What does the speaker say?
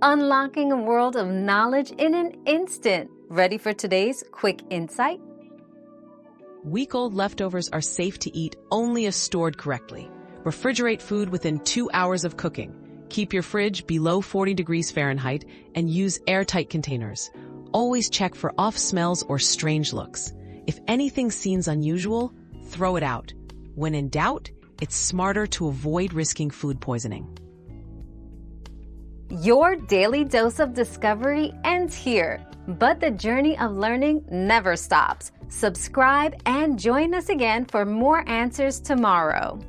unlocking a world of knowledge in an instant. Ready for today's quick insight? Week-old leftovers are safe to eat only if stored correctly. Refrigerate food within 2 hours of cooking. Keep your fridge below 40 degrees Fahrenheit and use airtight containers. Always check for off smells or strange looks. If anything seems unusual, throw it out. When in doubt, it's smarter to avoid risking food poisoning. Your daily dose of discovery ends here, but the journey of learning never stops. Subscribe and join us again for more answers tomorrow.